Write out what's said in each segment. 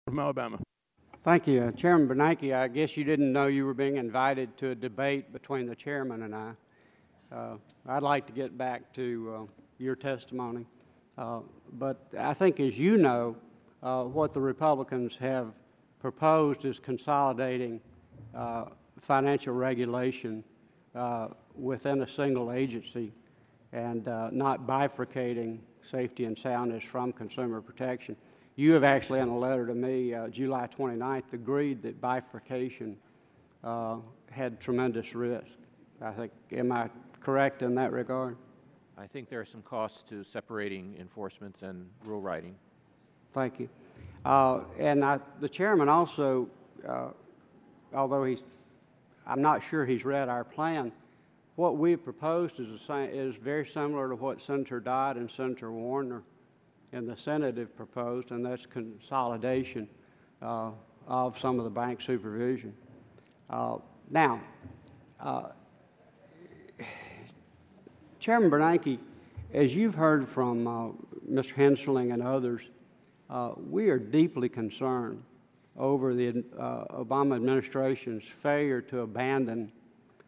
From Alabama. Thank you. Chairman Bernanke, I guess you didn't know you were being invited to a debate between the chairman and I. I'd like to get back to your testimony. But I think, as you know, what the Republicans have proposed is consolidating financial regulation within a single agency and not bifurcating safety and soundness from consumer protection. You have actually, in a letter to me, July 29th, agreed that bifurcation had tremendous risk. I think, am I correct in that regard? I think there are some costs to separating enforcement and rule writing. Thank you. The chairman also, although I'm not sure he's read our plan, what we've proposed is very similar to what Senator Dodd and Senator Warner in the Senate have proposed, and that's consolidation of some of the bank supervision. Now, Chairman Bernanke, as you've heard from Mr. Hensling and others, we are deeply concerned over the Obama administration's failure to abandon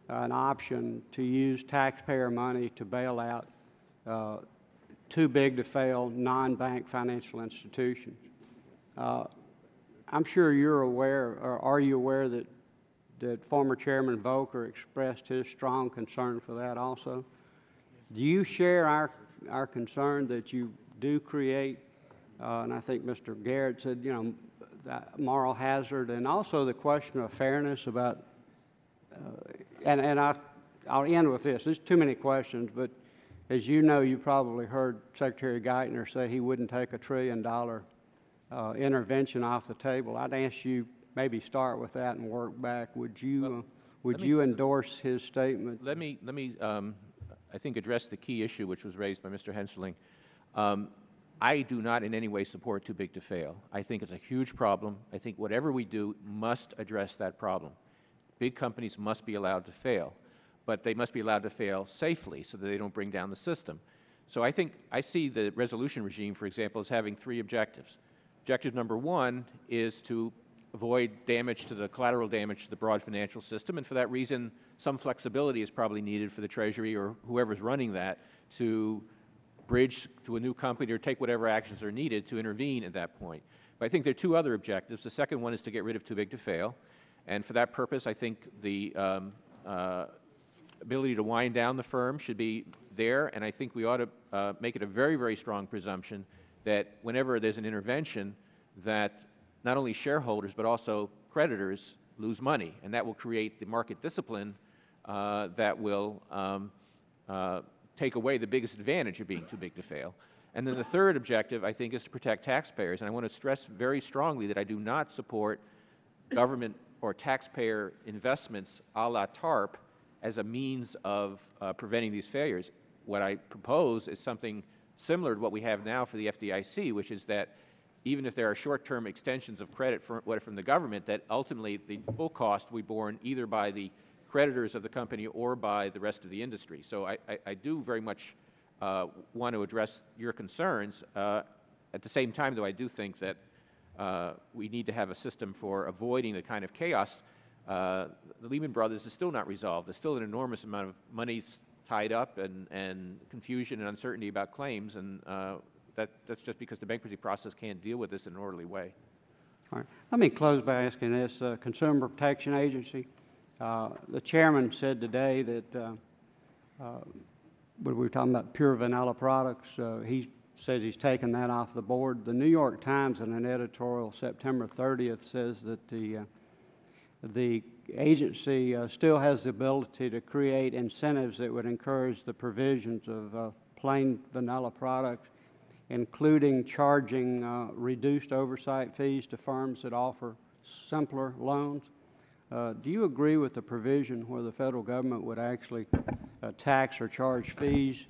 an option to use taxpayer money to bail out too big to fail non-bank financial institutions. I'm sure you're aware, or are you aware, that former Chairman Volcker expressed his strong concern for that also? Do you share our concern that you do create, and I think Mr. Garrett said, you know, that moral hazard, and also the question of fairness about, and I'll end with this. There's too many questions, but as you know, you probably heard Secretary Geithner say he wouldn't take $1 trillion intervention off the table. I'd ask you maybe start with that and work back. Would you endorse his statement? Let me I think address the key issue which was raised by Mr. Hensling. I do not in any way support too big to fail. I think it's a huge problem. I think whatever we do must address that problem. Big companies must be allowed to fail, but they must be allowed to fail safely so that they don't bring down the system. So I think I see the resolution regime, for example, as having 3 objectives. Objective number 1 is to avoid damage to the collateral damage to the broad financial system, and for that reason, some flexibility is probably needed for the Treasury or whoever's running that to bridge to a new company or take whatever actions are needed to intervene at that point. But I think there are 2 other objectives. The second one is to get rid of too big to fail, and for that purpose, I think the ability to wind down the firm should be there, and I think we ought to make it a very, very strong presumption that whenever there's an intervention, that not only shareholders but also creditors lose money, and that will create the market discipline that will take away the biggest advantage of being too big to fail. And then the third objective, I think, is to protect taxpayers, and I want to stress very strongly that I do not support government or taxpayer investments a la TARP as a means of preventing these failures. What I propose is something similar to what we have now for the FDIC, which is that even if there are short-term extensions of credit from the government, that ultimately the full cost will be borne either by the creditors of the company or by the rest of the industry. So I do very much want to address your concerns. At the same time, though, I do think that we need to have a system for avoiding the kind of chaos. The Lehman Brothers is still not resolved. There's still an enormous amount of money tied up and confusion and uncertainty about claims, and that's just because the bankruptcy process can't deal with this in an orderly way. All right. Let me close by asking this. Consumer Protection Agency, the chairman said today that when we were talking about pure vanilla products, he says he's taken that off the board. The New York Times, in an editorial September 30th, says that the agency still has the ability to create incentives that would encourage the provisions of plain vanilla products, including charging reduced oversight fees to firms that offer simpler loans. Do you agree with the provision where the federal government would actually tax or charge fees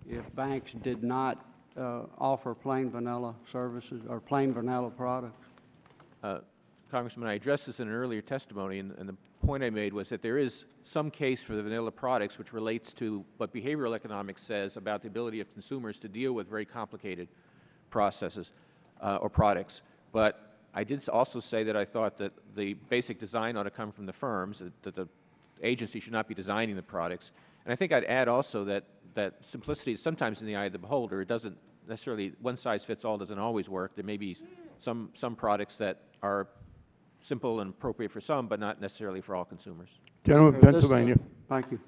if banks did not offer plain vanilla services or plain vanilla products? Congressman, I addressed this in an earlier testimony, and the point I made was that there is some case for the vanilla products which relates to what behavioral economics says about the ability of consumers to deal with very complicated processes or products. But I did also say that I thought that the basic design ought to come from the firms, that the agency should not be designing the products. And I think I'd add also that simplicity is sometimes in the eye of the beholder. It doesn't necessarily, one size fits all doesn't always work. There may be some products that are simple and appropriate for some, but not necessarily for all consumers. Gentleman from This, Pennsylvania. Thank you.